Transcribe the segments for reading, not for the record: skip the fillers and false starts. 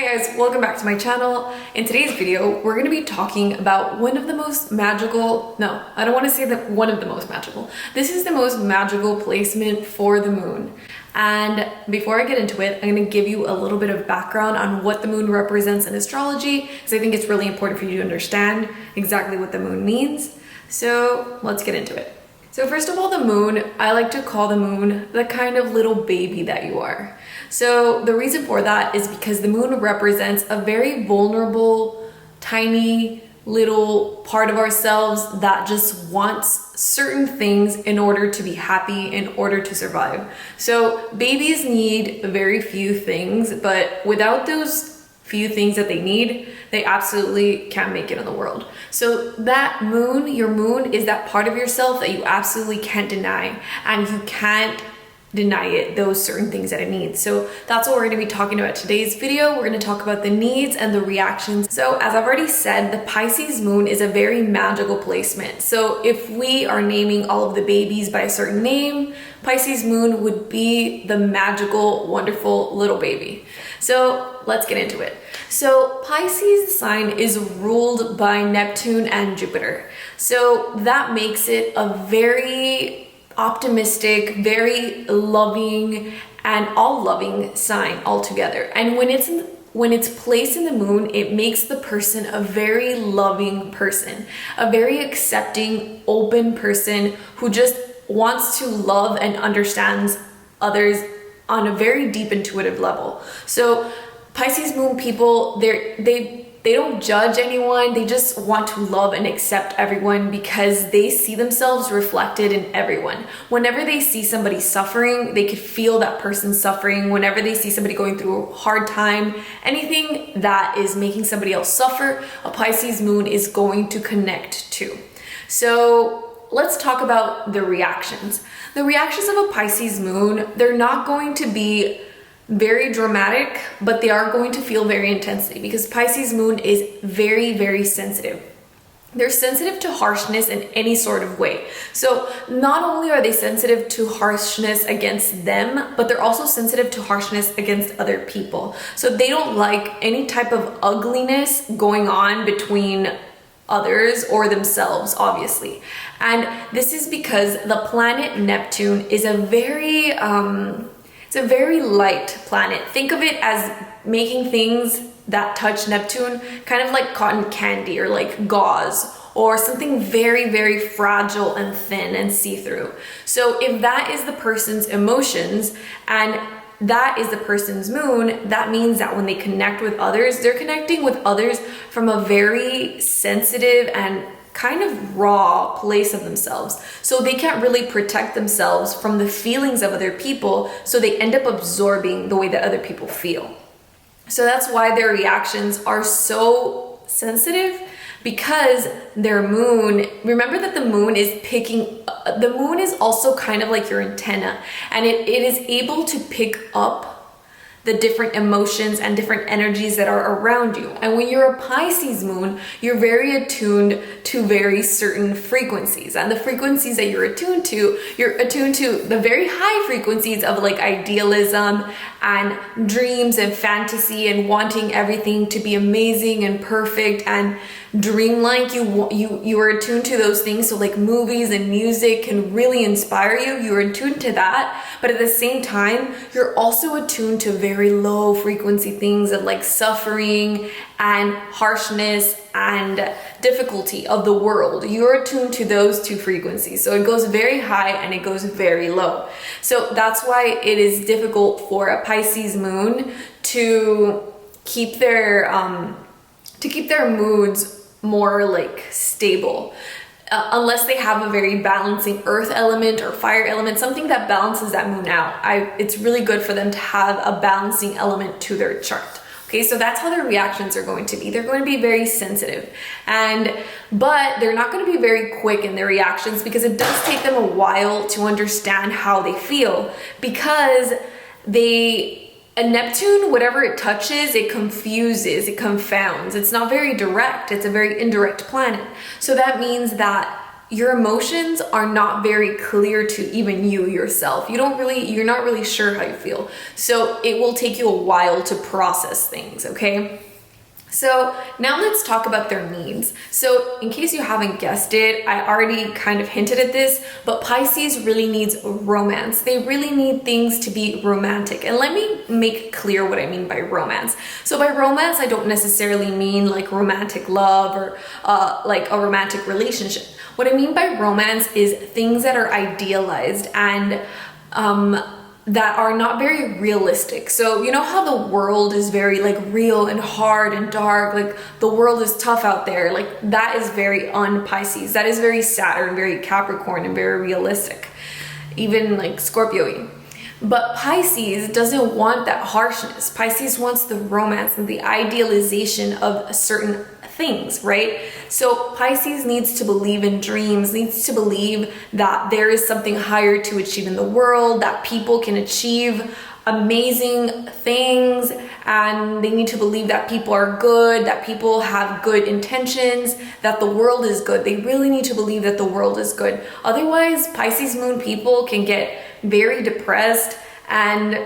Hi guys, welcome back to my channel. In today's video, we're going to be talking about one of the most magical, no, I don't want to say that one of the most magical. This is the most magical placement for the moon. And before I get into it, I'm going to give you a little bit of background on what the moon represents in astrology, because I think it's really important for you to understand exactly what the moon means. So let's get into it. So first of all, the moon, I like to call the moon the kind of little baby that you are. So the reason for that is because the moon represents a very vulnerable, tiny little part of ourselves that just wants certain things in order to be happy, in order to survive. So babies need very few things, but without those few things that they need, they absolutely can't make it in the world. So that moon, your moon, is that part of yourself that you absolutely can't deny, and you can't deny it those certain things that it needs. So that's what we're going to be talking about today's video. We're going to talk about the needs and the reactions. So as I've already said, the Pisces moon is a very magical placement. So if we are naming all of the babies by a certain name, Pisces moon would be the magical, wonderful little baby. So let's get into it. So Pisces sign is ruled by Neptune and Jupiter. So that makes it a very optimistic, very loving, and all-loving sign altogether. And when it's placed in the moon, it makes the person a very loving person, a very accepting, open person who just wants to love and understands others on a very deep intuitive level. So Pisces moon people, they don't judge anyone. They just want to love and accept everyone because they see themselves reflected in everyone. Whenever they see somebody suffering, they could feel that person suffering. Whenever they see somebody going through a hard time, anything that is making somebody else suffer, a Pisces moon is going to connect to. So let's talk about the reactions. The reactions of a Pisces moon, they're not going to be very dramatic, but they are going to feel very intensely because Pisces moon is very, very sensitive. They're sensitive to harshness in any sort of way. So not only are they sensitive to harshness against them, but they're also sensitive to harshness against other people. So they don't like any type of ugliness going on between others or themselves, obviously. And this is because the planet Neptune is a very it's a very light planet. Think of it as making things that touch Neptune kind of like cotton candy or like gauze or something very, very fragile and thin and see-through. So if that is the person's emotions and that is the person's moon, that means that when they connect with others, they're connecting with others from a very sensitive and kind of raw place of themselves. So they can't really protect themselves from the feelings of other people, so they end up absorbing the way that other people feel. So that's why their reactions are so sensitive, because their moon, remember that the moon is also kind of like your antenna, and it is able to pick up the different emotions and different energies that are around you. And when you're a Pisces moon, you're very attuned to very certain frequencies. And the frequencies that you're attuned to the very high frequencies of like idealism and dreams and fantasy and wanting everything to be amazing and perfect and dreamlike. You are attuned to those things. So like movies and music can really inspire you. You're attuned to that. But at the same time, you're also attuned to very low frequency things of like suffering and harshness and difficulty of the world. You're attuned to those two frequencies. So it goes very high and it goes very low. So that's why it is difficult for a Pisces moon to keep their moods more like stable. Unless they have a very balancing earth element or fire element, something that balances that moon out. It's really good for them to have a balancing element to their chart. Okay, so that's how their reactions are going to be. They're going to be very sensitive, but they're not going to be very quick in their reactions because it does take them a while to understand how they feel, because Neptune, whatever it touches, it confuses, it confounds. It's not very direct. It's a very indirect planet. So that means that your emotions are not very clear to even you yourself. You're not really sure how you feel. So it will take you a while to process things, okay? So now let's talk about their needs. So in case you haven't guessed it, I already kind of hinted at this, but Pisces really needs romance. They really need things to be romantic. And let me make clear what I mean by romance. So by romance, I don't necessarily mean like romantic love or like a romantic relationship. What I mean by romance is things that are idealized and that are not very realistic. So you know how the world is very like real and hard and dark, like the world is tough out there, like that is very un-Pisces. That is very Saturn, very Capricorn, and very realistic, even like Scorpio-y. But Pisces doesn't want that harshness. Pisces wants the romance and the idealization of certain things, right? So Pisces needs to believe in dreams, needs to believe that there is something higher to achieve in the world, that people can achieve amazing things, and they need to believe that people are good, that people have good intentions, that the world is good. They really need to believe that the world is good. Otherwise, Pisces Moon people can get very depressed and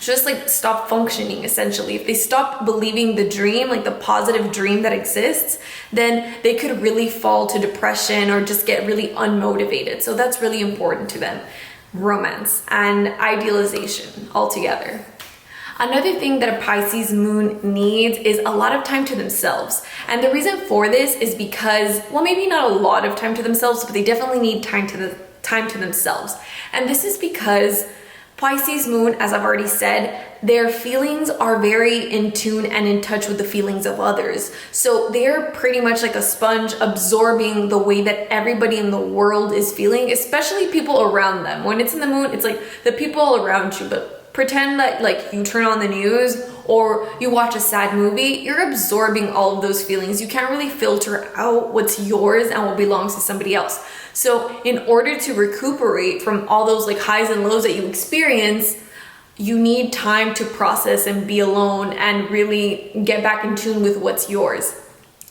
just like stop functioning essentially. If they stop believing the dream, like the positive dream that exists, then they could really fall to depression or just get really unmotivated. So that's really important to them. Romance and idealization altogether. Another thing that a Pisces moon needs is a lot of time to themselves. And the reason for this is because, well, maybe not a lot of time to themselves, but they definitely need time to themselves. And this is because Pisces moon, as I've already said, their feelings are very in tune and in touch with the feelings of others. So they're pretty much like a sponge absorbing the way that everybody in the world is feeling, especially people around them. When it's in the moon, it's like the people around you, but pretend that like you turn on the news or you watch a sad movie, you're absorbing all of those feelings. You can't really filter out what's yours and what belongs to somebody else. So in order to recuperate from all those like highs and lows that you experience, you need time to process and be alone and really get back in tune with what's yours.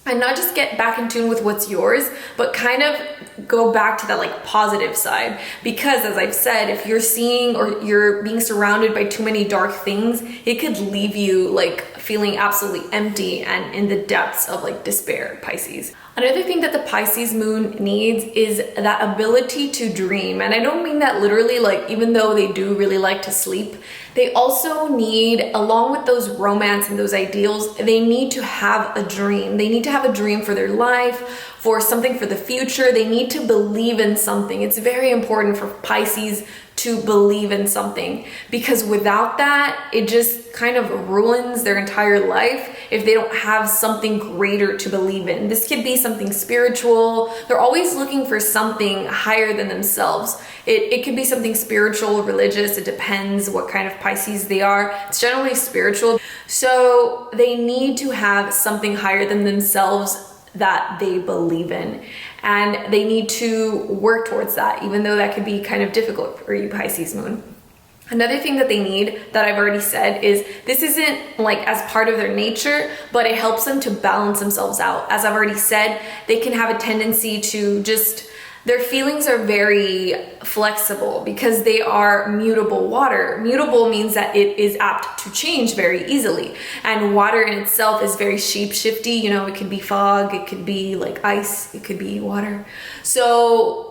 And not just get back in tune with what's yours, but kind of go back to that like positive side. Because as I've said, if you're seeing or you're being surrounded by too many dark things, it could leave you like feeling absolutely empty and in the depths of like despair, Pisces. Another thing that the Pisces moon needs is that ability to dream. And I don't mean that literally, like even though they do really like to sleep, they also need, along with those romance and those ideals, they need to have a dream. They need to have a dream for their life, for something for the future. They need to believe in something. It's very important for Pisces to believe in something, because without that, it just kind of ruins their entire life if they don't have something greater to believe in. This could be something spiritual. They're always looking for something higher than themselves. It could be something spiritual, religious. It depends what kind of Pisces they are. It's generally spiritual. So they need to have something higher than themselves that they believe in, and they need to work towards that, even though that could be kind of difficult for you, Pisces moon. Another thing that they need that I've already said is this isn't like as part of their nature, but it helps them to balance themselves out. As I've already said, they can have a tendency to just, their feelings are very flexible because they are mutable water. Mutable means that it is apt to change very easily. And water in itself is very shape-shifty. You know, it could be fog, it could be like ice, it could be water. So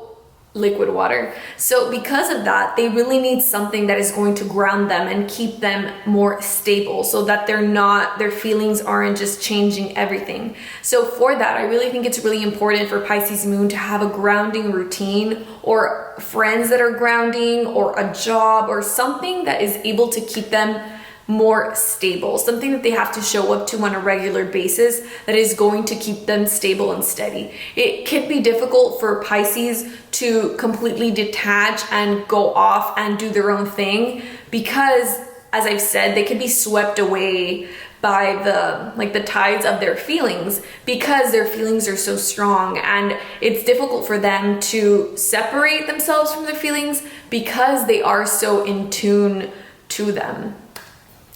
liquid water. So because of that, they really need something that is going to ground them and keep them more stable so that their feelings aren't just changing everything. So for that, I really think it's really important for Pisces moon to have a grounding routine, or friends that are grounding, or a job, or something that is able to keep them more stable, something that they have to show up to on a regular basis that is going to keep them stable and steady. It can be difficult for Pisces to completely detach and go off and do their own thing because, as I've said, they can be swept away by the tides of their feelings because their feelings are so strong, and it's difficult for them to separate themselves from their feelings because they are so in tune to them.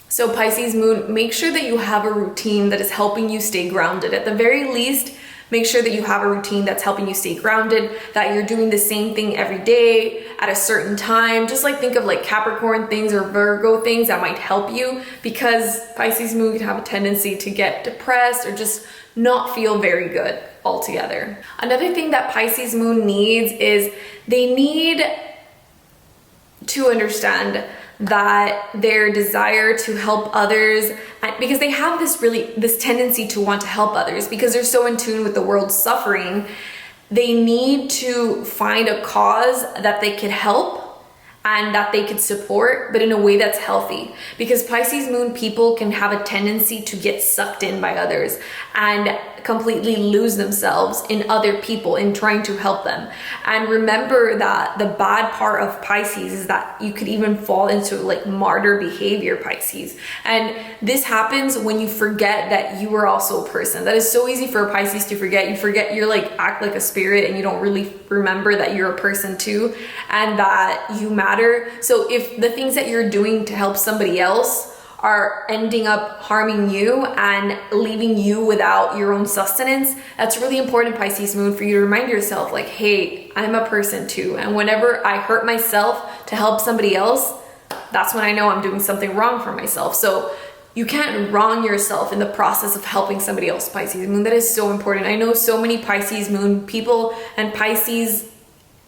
So Pisces moon, make sure that you have a routine that is helping you stay grounded. At the very least, Make sure that you have a routine that's helping you stay grounded, that you're doing the same thing every day at a certain time. Just like think of like Capricorn things or Virgo things that might help you, because Pisces Moon can have a tendency to get depressed or just not feel very good altogether. Another thing that Pisces Moon needs is they need to understand that their desire to help others, because they have this tendency to want to help others because they're so in tune with the world's suffering, they need to find a cause that they could help and that they could support, but in a way that's healthy. Because Pisces Moon people can have a tendency to get sucked in by others and completely lose themselves in other people in trying to help them. And remember that the bad part of Pisces is that you could even fall into like martyr behavior, Pisces. And this happens when you forget that you are also a person. That is so easy for a Pisces to forget. You forget you're like, act like a spirit, and you don't really remember that you're a person too, and that you matter. So if the things that you're doing to help somebody else are ending up harming you and leaving you without your own sustenance, that's really important, Pisces Moon, for you to remind yourself like, hey, I'm a person too. And whenever I hurt myself to help somebody else, that's when I know I'm doing something wrong for myself. So you can't wrong yourself in the process of helping somebody else, Pisces Moon. That is so important. I know so many Pisces Moon people and Pisces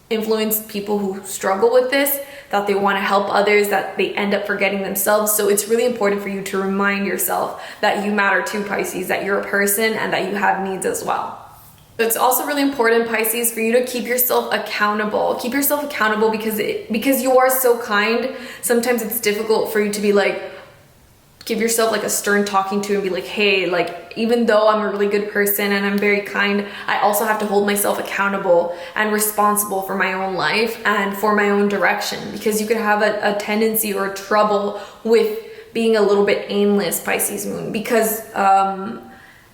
influenced people who struggle with this, that they want to help others, that they end up forgetting themselves. So it's really important for you to remind yourself that you matter too, Pisces, that you're a person and that you have needs as well. It's also really important, Pisces, for you to keep yourself accountable. Keep yourself accountable because you are so kind. Sometimes it's difficult for you to be like, give yourself like a stern talking to and be like, hey, like, even though I'm a really good person and I'm very kind, I also have to hold myself accountable and responsible for my own life and for my own direction, because you could have a tendency or trouble with being a little bit aimless, Pisces Moon, because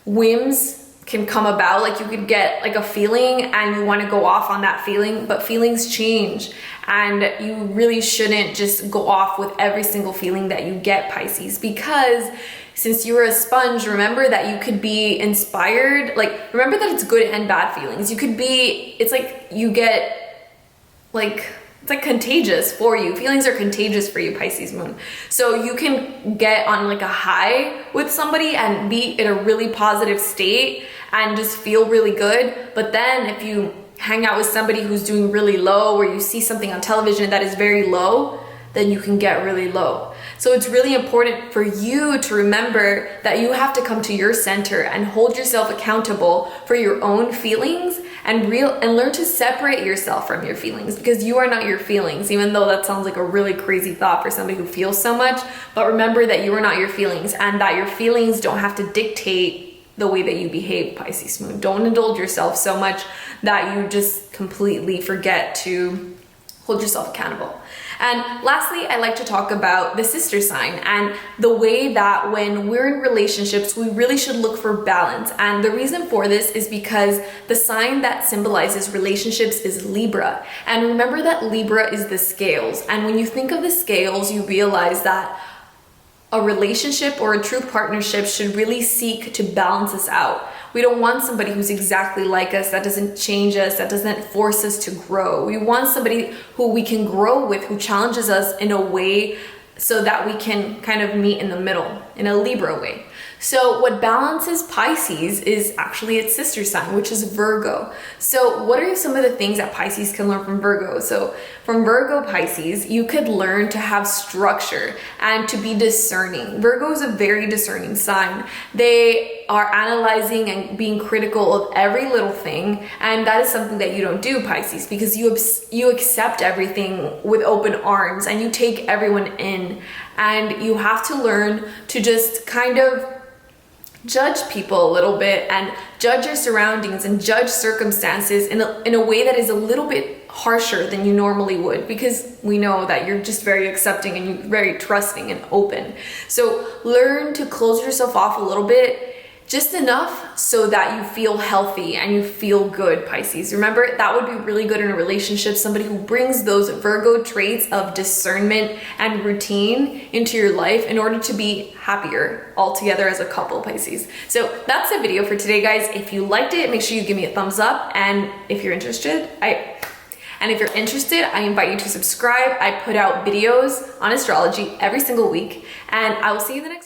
whims can come about. Like you could get like a feeling and you want to go off on that feeling, but feelings change and you really shouldn't just go off with every single feeling that you get, Pisces, because since you are a sponge, remember that you could be inspired. Like, remember that it's good and bad feelings. You could be, it's like you get like, it's like contagious for you. Feelings are contagious for you, Pisces Moon. So you can get on like a high with somebody and be in a really positive state and just feel really good. But then if you hang out with somebody who's doing really low, or you see something on television that is very low, then you can get really low. So it's really important for you to remember that you have to come to your center and hold yourself accountable for your own feelings and learn to separate yourself from your feelings, because you are not your feelings, even though that sounds like a really crazy thought for somebody who feels so much. But remember that you are not your feelings, and that your feelings don't have to dictate the way that you behave, Pisces Moon. Don't indulge yourself so much that you just completely forget to hold yourself accountable. And lastly, I like to talk about the sister sign and the way that when we're in relationships, we really should look for balance. And the reason for this is because the sign that symbolizes relationships is Libra. And remember that Libra is the scales. And when you think of the scales, you realize that a relationship or a true partnership should really seek to balance us out. We don't want somebody who's exactly like us, that doesn't change us, that doesn't force us to grow. We want somebody who we can grow with, who challenges us in a way so that we can kind of meet in the middle, in a Libra way. So what balances Pisces is actually its sister sign, which is Virgo. So what are some of the things that Pisces can learn from Virgo? So from Virgo, Pisces, you could learn to have structure and to be discerning. Virgo is a very discerning sign. They are analyzing and being critical of every little thing, and that is something that you don't do, Pisces, because you accept everything with open arms and you take everyone in, and you have to learn to just kind of judge people a little bit and judge your surroundings and judge circumstances in a way that is a little bit harsher than you normally would, because we know that you're just very accepting and you're very trusting and open. So learn to close yourself off a little bit Just enough so that you feel healthy and you feel good, Pisces. Remember, that would be really good in a relationship. Somebody who brings those Virgo traits of discernment and routine into your life in order to be happier all together as a couple, Pisces. So that's the video for today, guys. If you liked it, make sure you give me a thumbs up. And if you're interested, I invite you to subscribe. I put out videos on astrology every single week, and I will see you in the next